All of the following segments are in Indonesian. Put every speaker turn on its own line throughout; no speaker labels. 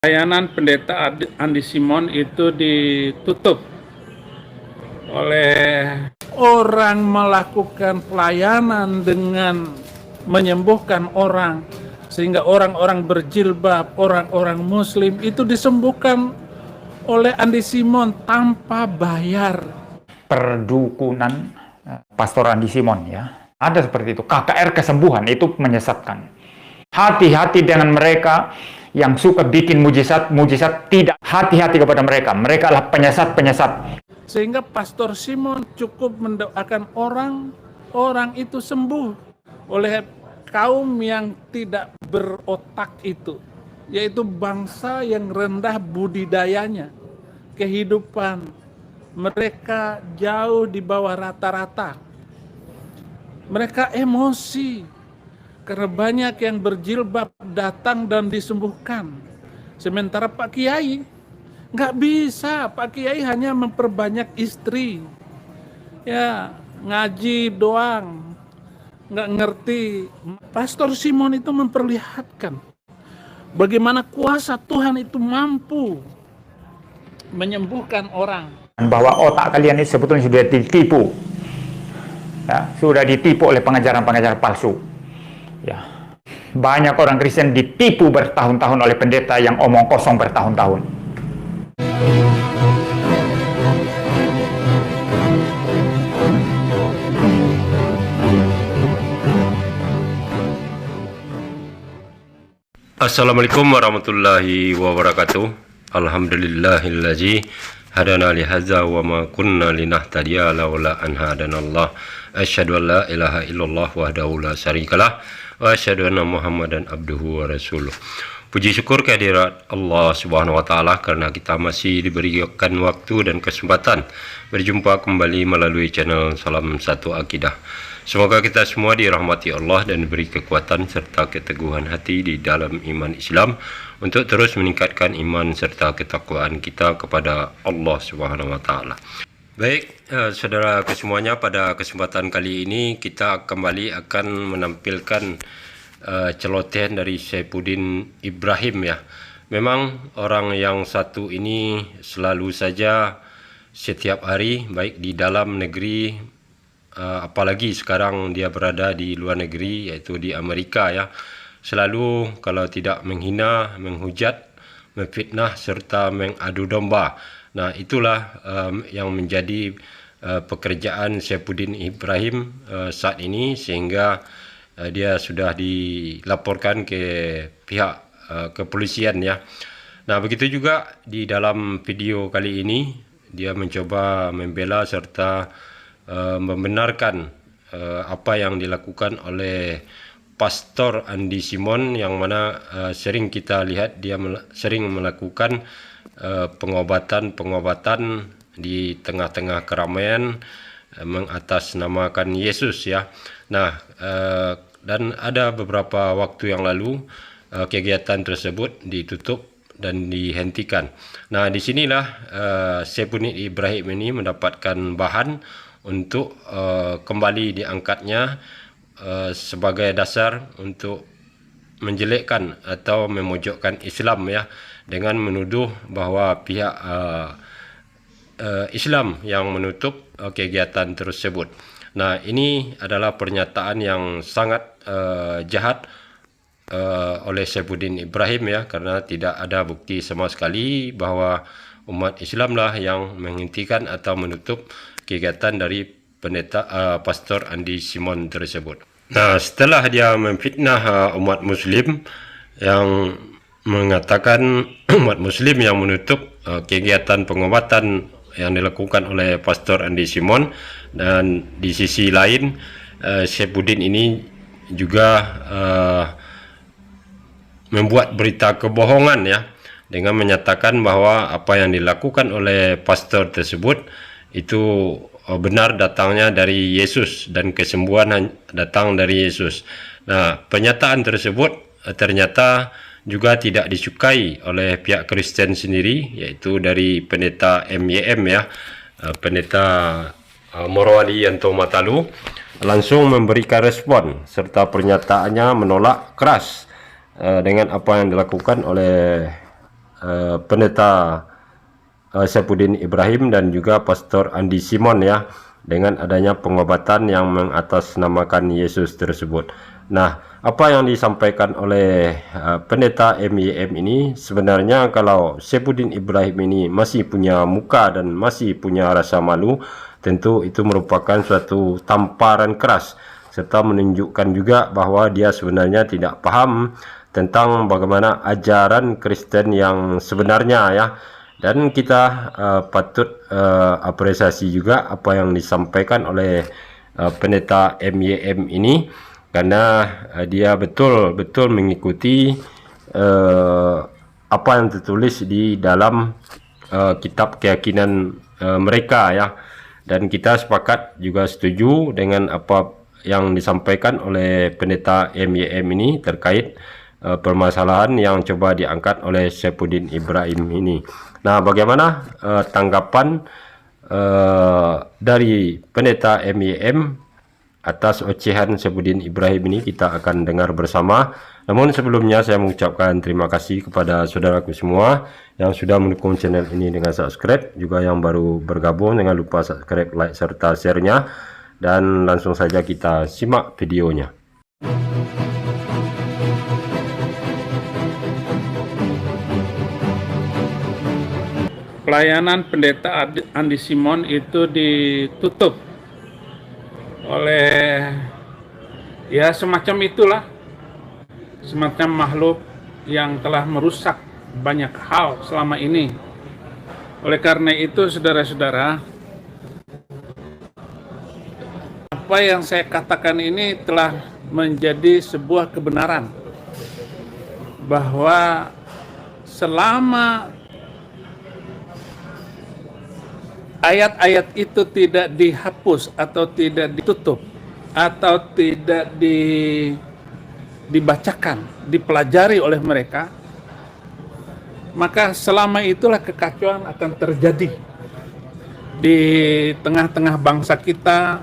Layanan Pendeta Andi Simon itu ditutup oleh orang melakukan pelayanan dengan menyembuhkan orang, sehingga orang-orang berjilbab, orang-orang muslim itu disembuhkan oleh Andi Simon tanpa bayar.
Perdukunan Pastor Andi Simon ya, ada seperti itu. KKR kesembuhan itu menyesatkan. Hati-hati dengan mereka yang suka bikin mujizat, tidak. Hati-hati kepada mereka. Mereka adalah penyesat-penyesat.
Sehingga Pastor Simon cukup mendoakan orang itu sembuh oleh kaum yang tidak berotak itu, yaitu bangsa yang rendah budidayanya, kehidupan mereka jauh di bawah rata-rata. Mereka emosi karena banyak yang berjilbab datang dan disembuhkan. Sementara Pak Kiai nggak bisa. Pak Kiai hanya memperbanyak istri, ya ngaji doang, nggak ngerti. Pastor Simon itu memperlihatkan bagaimana kuasa Tuhan itu mampu menyembuhkan orang.
Bahwa otak kalian ini sebetulnya sudah ditipu, ya, sudah ditipu oleh pengajaran-pengajaran palsu. Ya, banyak orang Kristen ditipu bertahun-tahun oleh pendeta yang omong kosong bertahun-tahun.
Assalamualaikum warahmatullahi wabarakatuh. Alhamdulillahillazi hadana li hadza wa ma kunna linahtadiya laula an hadanallah. Asyhadu an la ilaha illallah wahdahu la syarikalah wa asyhadu anna Muhammadan abduhu wa rasuluh. Puji syukur kehadirat Allah Subhanahu wa taala karena kita masih diberikan waktu dan kesempatan berjumpa kembali melalui channel Salam Satu Akidah. Semoga kita semua dirahmati Allah dan diberi kekuatan serta keteguhan hati di dalam iman Islam untuk terus meningkatkan iman serta ketakwaan kita kepada Allah Subhanahu wa taala. Baik, saudara kesemuanya, pada kesempatan kali ini kita kembali akan menampilkan celotehan dari Saifuddin Ibrahim ya. Memang orang yang satu ini selalu saja setiap hari, baik di dalam negeri, apalagi sekarang dia berada di luar negeri, yaitu di Amerika ya, selalu kalau tidak menghina, menghujat, memfitnah serta mengadu domba. Nah, itulah yang menjadi pekerjaan Saifuddin Ibrahim saat ini, sehingga dia sudah dilaporkan ke pihak kepolisian ya. Nah, begitu juga di dalam video kali ini dia mencoba membela serta membenarkan apa yang dilakukan oleh Pastor Andi Simon, yang mana sering kita lihat dia sering melakukan pengobatan di tengah-tengah keramaian mengatasnamakan Yesus ya. Nah, dan ada beberapa waktu yang lalu kegiatan tersebut ditutup dan dihentikan. Nah, disinilah Saifuddin Ibrahim ini mendapatkan bahan untuk kembali diangkatnya sebagai dasar untuk menjelekkan atau memojokkan Islam ya, dengan menuduh bahwa pihak Islam yang menutup kegiatan tersebut. Nah, ini adalah pernyataan yang sangat jahat oleh Saifuddin Ibrahim ya, karena tidak ada bukti sama sekali bahwa umat Islamlah yang menghentikan atau menutup kegiatan dari pendeta Pastor Andi Simon tersebut. Nah, setelah dia memfitnah umat Muslim, yang mengatakan umat Muslim yang menutup kegiatan pengobatan yang dilakukan oleh Pastor Andi Simon, dan di sisi lain Saifuddin ini juga membuat berita kebohongan ya, dengan menyatakan bahwa apa yang dilakukan oleh pastor tersebut itu benar datangnya dari Yesus dan kesembuhan datang dari Yesus. Nah, pernyataan tersebut ternyata juga tidak disukai oleh pihak Kristen sendiri, yaitu dari pendeta MYM ya, pendeta Morowali Yanto Matalu, langsung memberikan respon serta pernyataannya menolak keras dengan apa yang dilakukan oleh pendeta Saifuddin Ibrahim dan juga Pastor Andi Simon ya, dengan adanya pengobatan yang mengatasnamakan Yesus tersebut. Nah, apa yang disampaikan oleh pendeta MYM ini, sebenarnya kalau Saifuddin Ibrahim ini masih punya muka dan masih punya rasa malu, tentu itu merupakan suatu tamparan keras, serta menunjukkan juga bahwa dia sebenarnya tidak paham tentang bagaimana ajaran Kristen yang sebenarnya ya. Dan kita patut apresiasi juga apa yang disampaikan oleh pendeta MYM ini, karena dia betul-betul mengikuti apa yang tertulis di dalam kitab keyakinan mereka ya. Dan kita sepakat juga setuju dengan apa yang disampaikan oleh pendeta MYM ini terkait permasalahan yang coba diangkat oleh Saifuddin Ibrahim ini. Nah, bagaimana tanggapan dari pendeta MYM atas ocehan Saifuddin Ibrahim ini, kita akan dengar bersama. Namun sebelumnya saya mengucapkan terima kasih kepada saudaraku semua yang sudah mendukung channel ini dengan subscribe, juga yang baru bergabung jangan lupa subscribe, like serta share-nya. Dan langsung saja kita simak videonya.
Pelayanan pendeta Andi Simon itu ditutup oleh ya semacam itulah, semacam makhluk yang telah merusak banyak hal selama ini. Oleh karena itu, saudara-saudara, apa yang saya katakan ini telah menjadi sebuah kebenaran, bahwa selama ayat-ayat itu tidak dihapus atau tidak ditutup atau tidak dibacakan, dipelajari oleh mereka, maka selama itulah kekacauan akan terjadi di tengah-tengah bangsa kita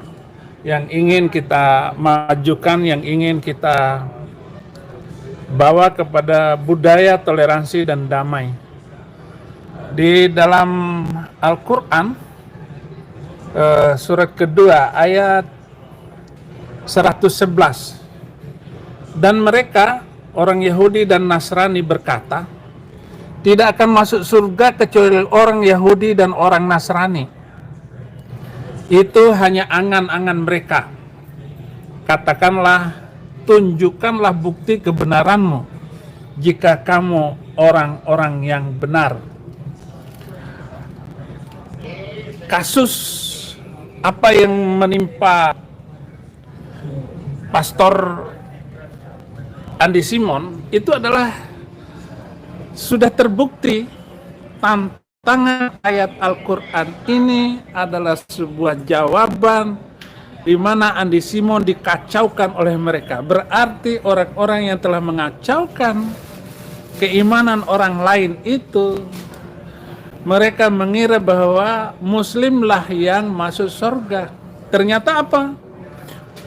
yang ingin kita majukan, yang ingin kita bawa kepada budaya toleransi dan damai. Di dalam Al-Quran, surat kedua ayat 111, dan mereka orang Yahudi dan Nasrani berkata, tidak akan masuk surga kecuali orang Yahudi dan orang Nasrani. Itu hanya angan-angan mereka. Katakanlah, tunjukkanlah bukti kebenaranmu jika kamu orang-orang yang benar. Kasus apa yang menimpa Pastor Andi Simon itu adalah sudah terbukti. Tantangan ayat Al-Quran ini adalah sebuah jawaban di mana Andi Simon dikacaukan oleh mereka. Berarti orang-orang yang telah mengacaukan keimanan orang lain itu, mereka mengira bahwa Muslimlah yang masuk surga. Ternyata apa?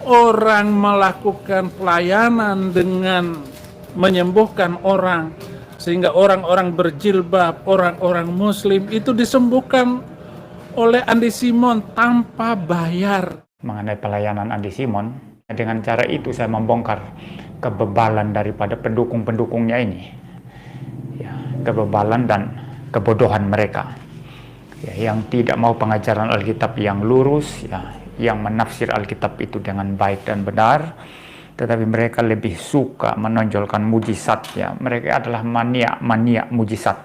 Orang melakukan pelayanan dengan menyembuhkan orang, sehingga orang-orang berjilbab, orang-orang Muslim itu disembuhkan oleh Andi Simon tanpa bayar.
Mengenai pelayanan Andi Simon, dengan cara itu saya membongkar kebebalan daripada pendukung-pendukungnya ini, ya, kebebalan dan kebodohan mereka, ya, yang tidak mau pengajaran Alkitab yang lurus, ya, yang menafsir Alkitab itu dengan baik dan benar, tetapi mereka lebih suka menonjolkan mujizat. Ya, mereka adalah mania mujizat.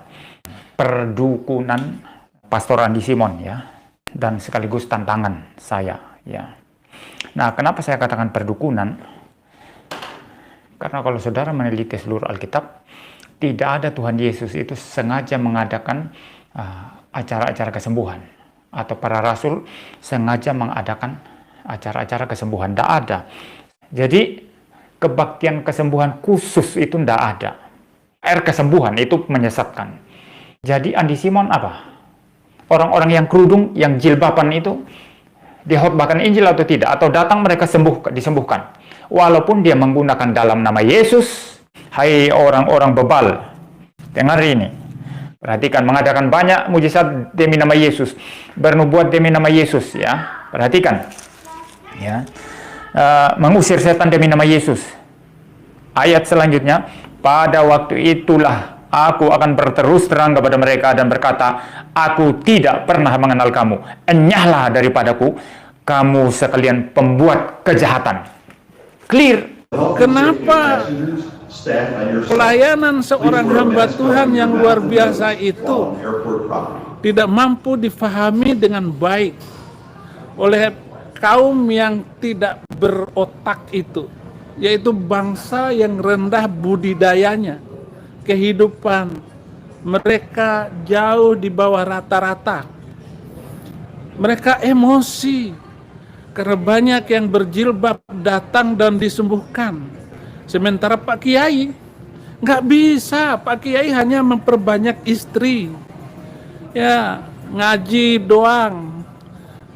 Perdukunan Pastor Andi Simon, ya, dan sekaligus tantangan saya. Ya. Nah, kenapa saya katakan perdukunan? Karena kalau saudara meneliti seluruh Alkitab, tidak ada Tuhan Yesus itu sengaja mengadakan acara-acara kesembuhan, atau para rasul sengaja mengadakan acara-acara kesembuhan. Tidak ada. Jadi kebaktian kesembuhan khusus itu tidak ada. Air kesembuhan itu menyesatkan. Jadi Andi Simon apa? Orang-orang yang kerudung, yang jilbaban itu dihotbahkan Injil atau tidak? Atau datang mereka disembuhkan? Walaupun dia menggunakan dalam nama Yesus. Hai orang-orang bebal, dengar ini. Perhatikan, mengadakan banyak mujizat demi nama Yesus, bernubuat demi nama Yesus, ya. Perhatikan, ya. Mengusir setan demi nama Yesus. Ayat selanjutnya, pada waktu itulah aku akan berterus terang kepada mereka dan berkata, aku tidak pernah mengenal kamu. Enyahlah daripadaku, kamu sekalian pembuat kejahatan. Clear.
Kenapa pelayanan seorang hamba Tuhan yang luar biasa itu tidak mampu difahami dengan baik oleh kaum yang tidak berotak itu, yaitu bangsa yang rendah budidayanya, kehidupan mereka jauh di bawah rata-rata, mereka emosi karena banyak yang berjilbab datang dan disembuhkan. Sementara Pak Kiai nggak bisa, Pak Kiai hanya memperbanyak istri, ya ngaji doang,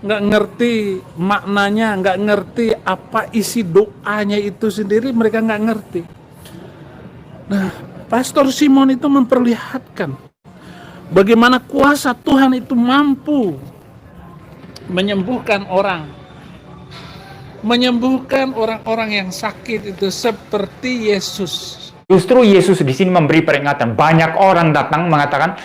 nggak ngerti maknanya, nggak ngerti apa isi doanya itu sendiri, mereka nggak ngerti. Nah, Pastor Simon itu memperlihatkan bagaimana kuasa Tuhan itu mampu menyembuhkan orang, menyembuhkan orang-orang yang sakit itu seperti Yesus.
Justru Yesus di sini memberi peringatan. Banyak orang datang mengatakan,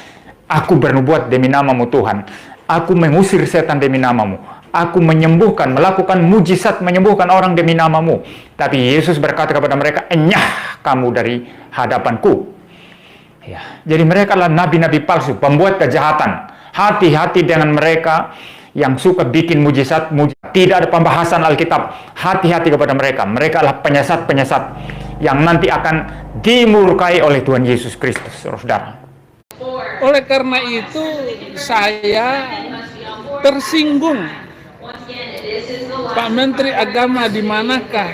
aku bernubuat demi namamu Tuhan. Aku mengusir setan demi namamu. Aku menyembuhkan, melakukan mujizat menyembuhkan orang demi namamu. Tapi Yesus berkata kepada mereka, enyah kamu dari hadapanku. Ya, jadi mereka adalah nabi-nabi palsu, pembuat kejahatan. Hati-hati dengan mereka yang suka bikin mujizat. Tidak ada pembahasan Alkitab. Hati-hati kepada mereka. Mereka adalah penyesat-penyesat yang nanti akan dimurkai oleh Tuhan Yesus Kristus, saudara.
Oleh karena itu saya tersinggung. Pak Menteri Agama, di manakah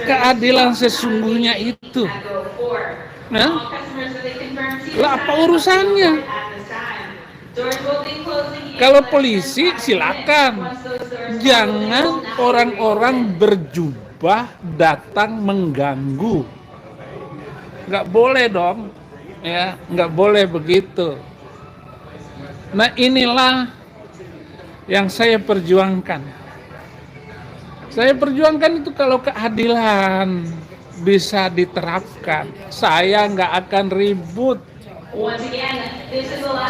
keadilan sesungguhnya itu? Nah, lah apa urusannya? Kalau polisi silakan, jangan orang-orang berjubah datang mengganggu. Nggak boleh dong, ya, nggak boleh begitu. Nah, inilah yang saya perjuangkan. Saya perjuangkan itu kalau keadilan bisa diterapkan, saya nggak akan ribut.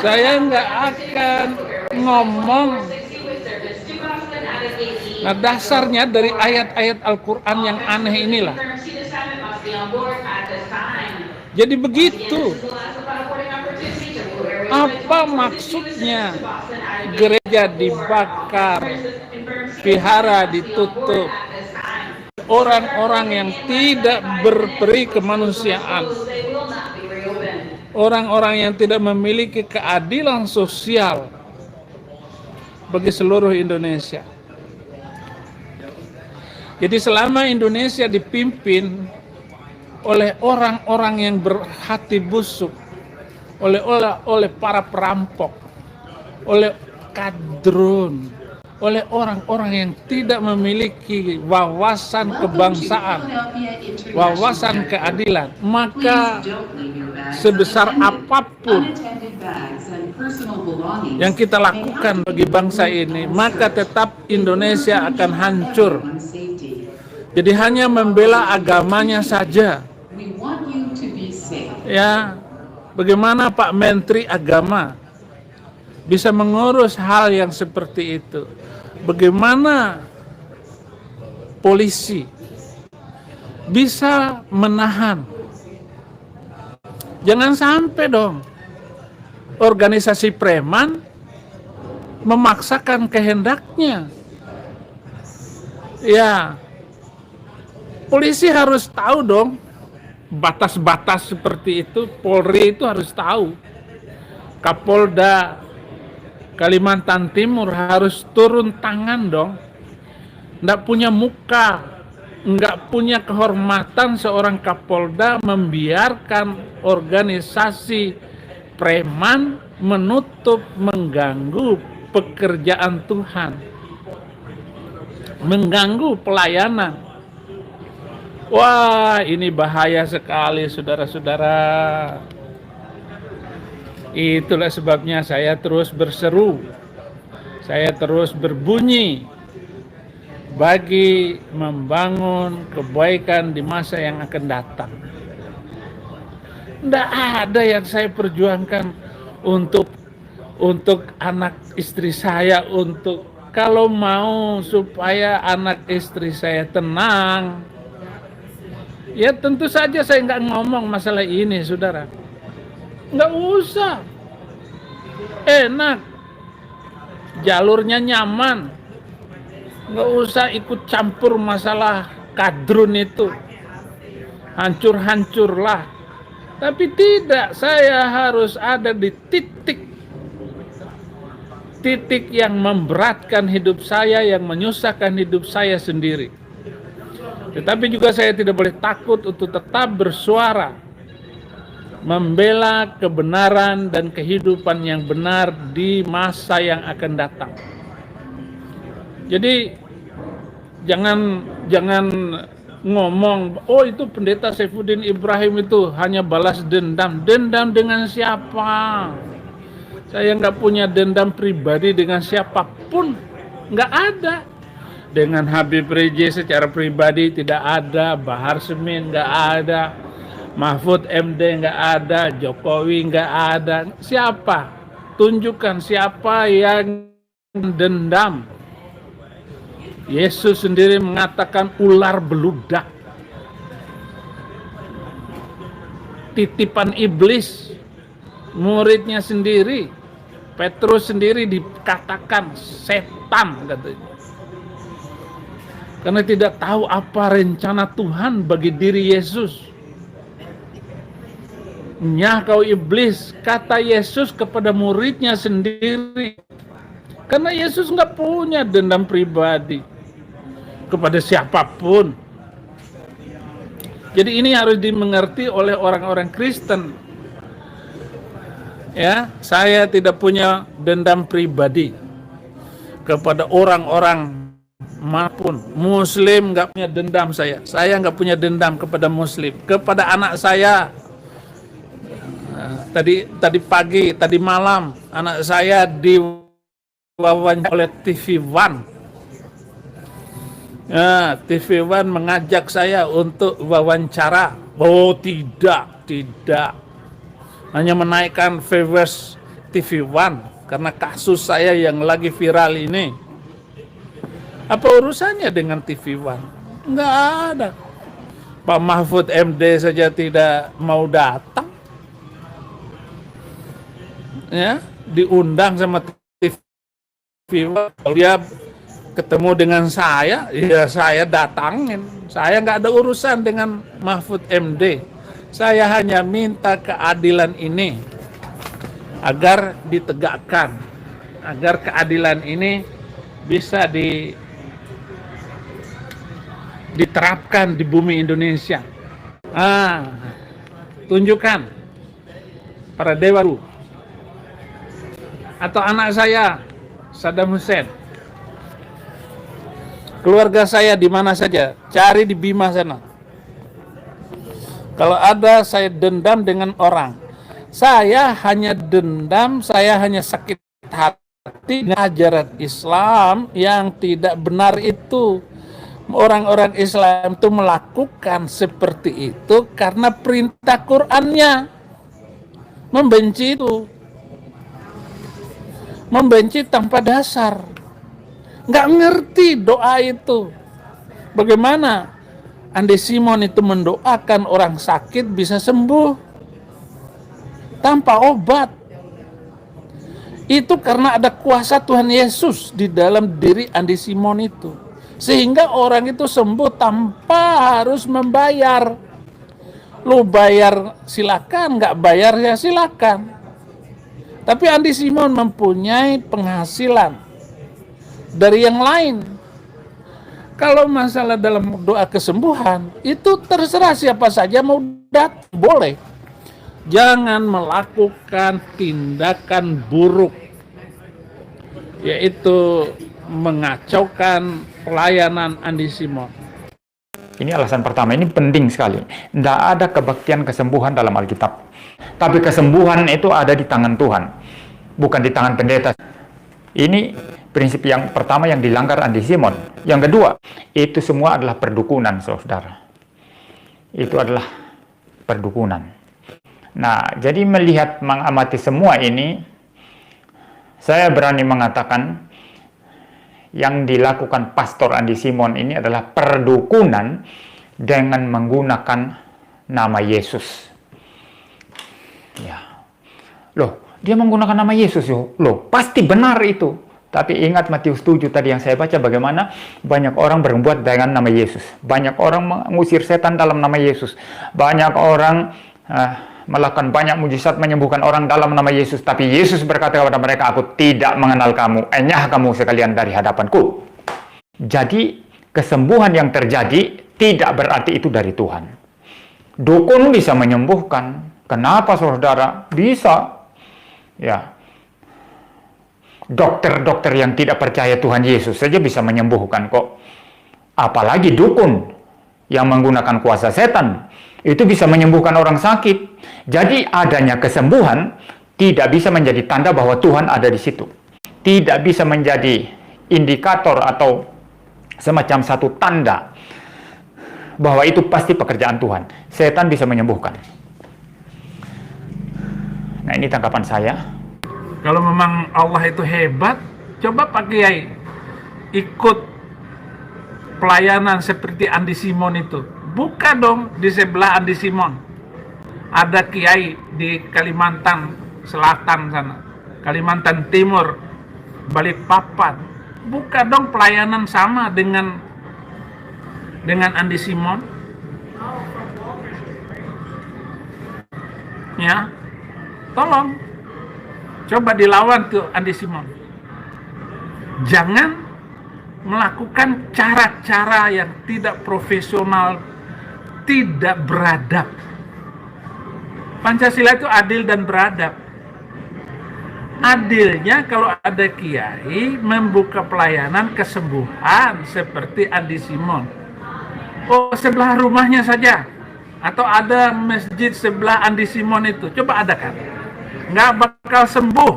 Saya nggak akan ngomong. Nah, dasarnya dari ayat-ayat Al-Quran yang aneh inilah. Jadi begitu. Apa maksudnya gereja dibakar, vihara ditutup, orang-orang yang tidak berperi kemanusiaan, orang-orang yang tidak memiliki keadilan sosial bagi seluruh Indonesia. Jadi selama Indonesia dipimpin oleh orang-orang yang berhati busuk, oleh para perampok, oleh kadrun, oleh orang-orang yang tidak memiliki wawasan kebangsaan, wawasan keadilan, maka sebesar apapun yang kita lakukan bagi bangsa ini, maka tetap Indonesia akan hancur. Jadi hanya membela agamanya saja. Ya, bagaimana Pak Menteri Agama bisa mengurus hal yang seperti itu? Bagaimana polisi bisa menahan? Jangan sampai dong organisasi preman memaksakan kehendaknya. Ya, polisi harus tahu dong batas-batas seperti itu. Polri itu harus tahu. Kapolda Kalimantan Timur harus turun tangan dong. Nggak punya muka, nggak punya kehormatan seorang Kapolda membiarkan organisasi preman menutup, mengganggu pekerjaan Tuhan, mengganggu pelayanan. Wah, ini bahaya sekali, saudara-saudara. Itulah sebabnya saya terus berseru, saya terus berbunyi bagi membangun kebaikan di masa yang akan datang. Tidak ada yang saya perjuangkan untuk anak istri saya, untuk kalau mau supaya anak istri saya tenang, ya tentu saja saya nggak ngomong masalah ini, saudara. Nggak usah, enak, jalurnya nyaman, nggak usah ikut campur masalah kadrun itu, hancur-hancurlah. Tapi tidak, saya harus ada di titik yang memberatkan hidup saya, yang menyusahkan hidup saya sendiri. Tetapi juga saya tidak boleh takut untuk tetap bersuara, membela kebenaran dan kehidupan yang benar di masa yang akan datang. Jadi jangan ngomong, oh itu pendeta Saifuddin Ibrahim itu hanya balas dendam. Dendam dengan siapa? Saya nggak punya dendam pribadi dengan siapapun, nggak ada. Dengan Habib Rizik secara pribadi tidak ada, Bahar Semin nggak ada, Mahfud MD nggak ada, Jokowi nggak ada. Siapa? Tunjukkan siapa yang dendam. Yesus sendiri mengatakan ular beludak, titipan iblis. Muridnya sendiri, Petrus sendiri dikatakan setan katanya. Karena tidak tahu apa rencana Tuhan bagi diri Yesus. Nyah kau iblis, kata Yesus kepada muridnya sendiri. Karena Yesus nggak punya dendam pribadi kepada siapapun. Jadi ini harus dimengerti oleh orang-orang Kristen. Ya, saya tidak punya dendam pribadi kepada orang-orang maupun Muslim, nggak punya dendam saya. Saya nggak punya dendam kepada Muslim, kepada anak saya. Tadi pagi, tadi malam, anak saya diwawancara oleh TV One. Ya, TV One mengajak saya untuk wawancara. Oh tidak. Hanya menaikkan viewers TV One karena kasus saya yang lagi viral ini. Apa urusannya dengan TV One? Nggak ada. Pak Mahfud MD saja tidak mau datang. Ya, diundang sama TV One. Kalau dia ketemu dengan saya, ya saya datangin. Saya nggak ada urusan dengan Mahfud MD. Saya hanya minta keadilan ini agar ditegakkan, agar keadilan ini bisa diterapkan di bumi Indonesia. Tunjukkan para dewa atau anak saya Saddam Hussein, keluarga saya di mana saja, cari di Bima sana. Kalau ada saya dendam dengan orang, saya hanya dendam, saya hanya sakit hati dengan ajaran Islam yang tidak benar itu. Orang-orang Islam itu melakukan seperti itu karena perintah Qur'annya. Membenci itu, membenci tanpa dasar. Nggak ngerti doa itu. Bagaimana Andi Simon itu mendoakan orang sakit bisa sembuh tanpa obat. Itu karena ada kuasa Tuhan Yesus di dalam diri Andi Simon itu. Sehingga orang itu sembuh tanpa harus membayar. Lu bayar silakan, nggak bayar ya silakan. Tapi Andi Simon mempunyai penghasilan dari yang lain. Kalau masalah dalam doa kesembuhan, itu terserah siapa saja mau datang, boleh. Jangan melakukan tindakan buruk, yaitu mengacaukan pelayanan Andi Simon.
Ini alasan pertama, ini penting sekali. Tidak ada kebaktian kesembuhan dalam Alkitab. Tapi kesembuhan itu ada di tangan Tuhan, bukan di tangan pendeta. Ini prinsip yang pertama yang dilanggar Andy Simon. Yang kedua, itu semua adalah perdukunan, saudara. Itu adalah perdukunan. Nah, jadi melihat, mengamati semua ini, saya berani mengatakan yang dilakukan Pastor Andy Simon ini adalah perdukunan dengan menggunakan nama Yesus. Ya. Loh, dia menggunakan nama Yesus. Loh, pasti benar itu. Tapi ingat Matius 7 tadi yang saya baca, bagaimana banyak orang berbuat dengan nama Yesus. Banyak orang mengusir setan dalam nama Yesus. Banyak orang melakukan banyak mujizat menyembuhkan orang dalam nama Yesus. Tapi Yesus berkata kepada mereka, "Aku tidak mengenal kamu. Enyah kamu sekalian dari hadapanku." Jadi kesembuhan yang terjadi tidak berarti itu dari Tuhan. Dukun bisa menyembuhkan. Kenapa, saudara? Bisa. Ya. Dokter-dokter yang tidak percaya Tuhan Yesus saja bisa menyembuhkan kok. Apalagi dukun yang menggunakan kuasa setan. Itu bisa menyembuhkan orang sakit. Jadi adanya kesembuhan tidak bisa menjadi tanda bahwa Tuhan ada di situ. Tidak bisa menjadi indikator atau semacam satu tanda bahwa itu pasti pekerjaan Tuhan. Setan bisa menyembuhkan. Nah, ini tanggapan saya.
Kalau memang Allah itu hebat, coba Pak Kiai ikut pelayanan seperti Andy Simon itu. Buka dong di sebelah Andy Simon. Ada Kiai di Kalimantan Selatan sana, Kalimantan Timur, Balikpapan. Buka dong pelayanan sama dengan Andy Simon. Ya, tolong. Coba dilawan tuh Andy Simon. Jangan melakukan cara-cara yang tidak profesional, tidak beradab. Pancasila itu adil dan beradab. Adilnya kalau ada kiai membuka pelayanan kesembuhan seperti Andy Simon. Oh, sebelah rumahnya saja. Atau ada masjid sebelah Andy Simon itu. Coba adakan. Nggak bakal sembuh.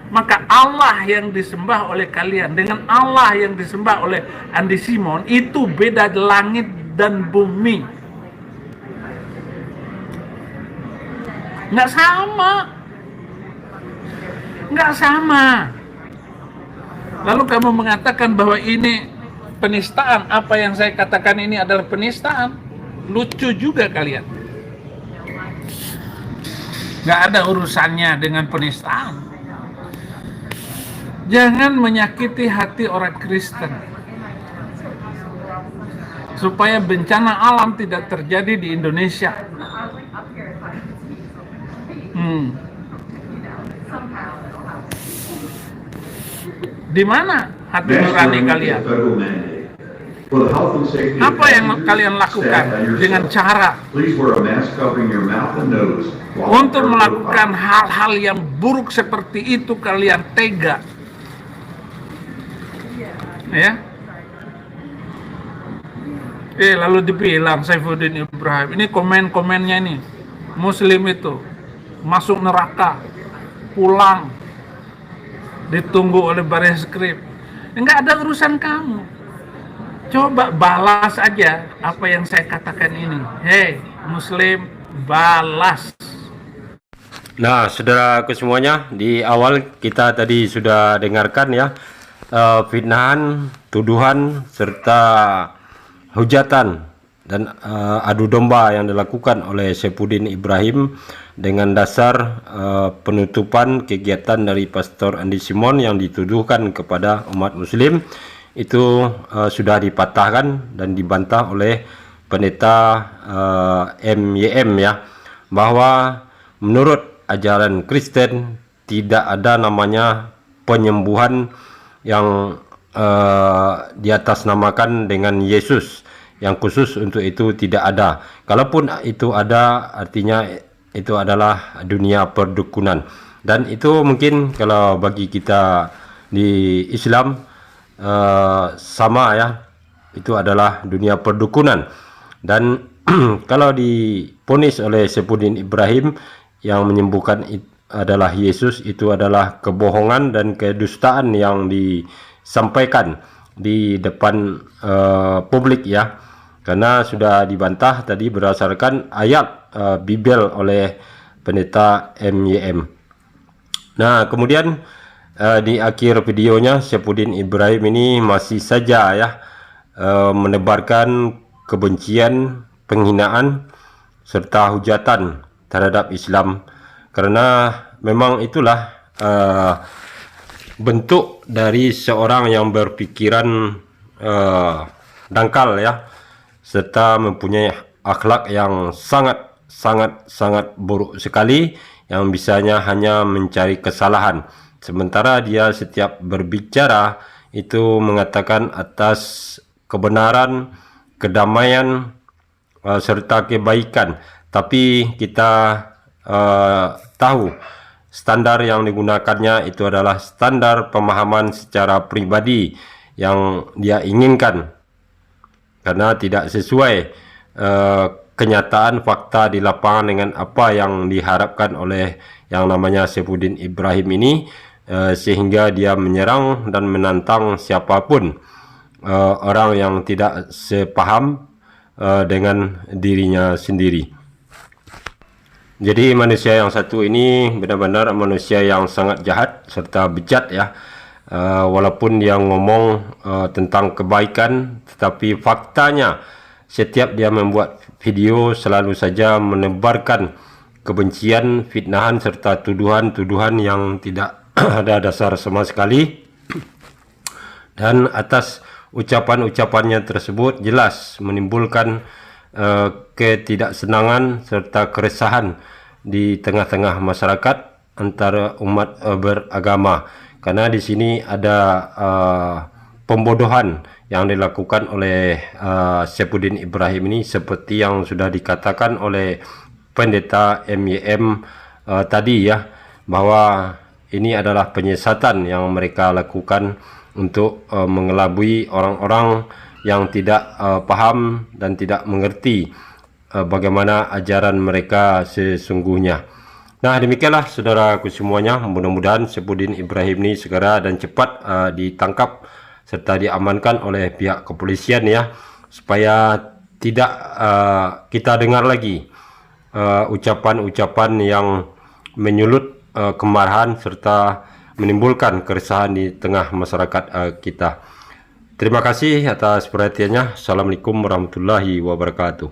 Maka Allah yang disembah oleh kalian dengan Allah yang disembah oleh Andy Simon itu beda langit dan bumi. Nggak sama. Nggak sama. Lalu kamu mengatakan bahwa ini penistaan. Apa yang saya katakan ini adalah penistaan. Lucu juga kalian. Nggak ada urusannya dengan penistaan. Jangan menyakiti hati orang Kristen. Supaya bencana alam tidak terjadi di Indonesia. Di mana hati nurani kalian? Apa yang kalian lakukan dengan cara untuk melakukan hal-hal yang buruk seperti itu? Kalian tega, ya? Lalu dibilang Saifuddin Ibrahim, ini komen-komennya ini, Muslim itu masuk neraka, pulang, ditunggu oleh Bareskrim. Enggak ada urusan kamu. Coba balas aja apa yang saya katakan ini. Hei, Muslim, balas.
Nah, saudaraku semuanya, di awal kita tadi sudah dengarkan ya, fitnahan, tuduhan, serta hujatan dan adu domba yang dilakukan oleh Saifuddin Ibrahim dengan dasar penutupan kegiatan dari Pastor Andy Simon yang dituduhkan kepada umat Muslim. Itu sudah dipatahkan dan dibantah oleh pendeta MYM ya, bahwa menurut ajaran Kristen tidak ada namanya penyembuhan yang diatasnamakan dengan Yesus, yang khusus untuk itu tidak ada. Kalaupun itu ada, artinya itu adalah dunia perdukunan. Dan itu mungkin kalau bagi kita di Islam sama ya, itu adalah dunia perdukunan. Dan kalau diponis oleh Saifuddin Ibrahim, yang menyembuhkan adalah Yesus, itu adalah kebohongan dan kedustaan yang disampaikan di depan publik ya, karena sudah dibantah tadi berdasarkan ayat Bible oleh pendeta MYM. Nah, kemudian di akhir videonya Saifuddin Ibrahim ini masih saja ya menebarkan kebencian, penghinaan serta hujatan terhadap Islam, karena memang itulah bentuk dari seorang yang berpikiran dangkal ya, serta mempunyai akhlak yang sangat buruk sekali, yang bisanya hanya mencari kesalahan, sementara dia setiap berbicara itu mengatakan atas kebenaran, kedamaian serta kebaikan. Tapi kita tahu standar yang digunakannya itu adalah standar pemahaman secara pribadi yang dia inginkan, karena tidak sesuai kenyataan fakta di lapangan dengan apa yang diharapkan oleh yang namanya Saifuddin Ibrahim ini, sehingga dia menyerang dan menantang siapapun orang yang tidak sepaham dengan dirinya sendiri. Jadi manusia yang satu ini benar-benar manusia yang sangat jahat serta bejat ya. Walaupun dia ngomong tentang kebaikan, tetapi faktanya setiap dia membuat video selalu saja menebarkan kebencian, fitnahan serta tuduhan-tuduhan yang tidak ada dasar sama sekali. Dan atas ucapan-ucapannya tersebut jelas menimbulkan ketidaksenangan serta keresahan di tengah-tengah masyarakat antara umat beragama, karena di sini ada pembodohan yang dilakukan oleh Saifuddin Ibrahim ini, seperti yang sudah dikatakan oleh pendeta MYM tadi ya, bahwa ini adalah penyesatan yang mereka lakukan untuk mengelabui orang-orang yang tidak paham dan tidak mengerti bagaimana ajaran mereka sesungguhnya. Nah, demikianlah saudaraku semuanya, mudah-mudahan Saifuddin Ibrahim ini segera dan cepat ditangkap serta diamankan oleh pihak kepolisian ya, supaya tidak kita dengar lagi ucapan-ucapan yang menyulut kemarahan serta menimbulkan keresahan di tengah masyarakat kita. Terima kasih atas perhatiannya. Assalamualaikum warahmatullahi wabarakatuh.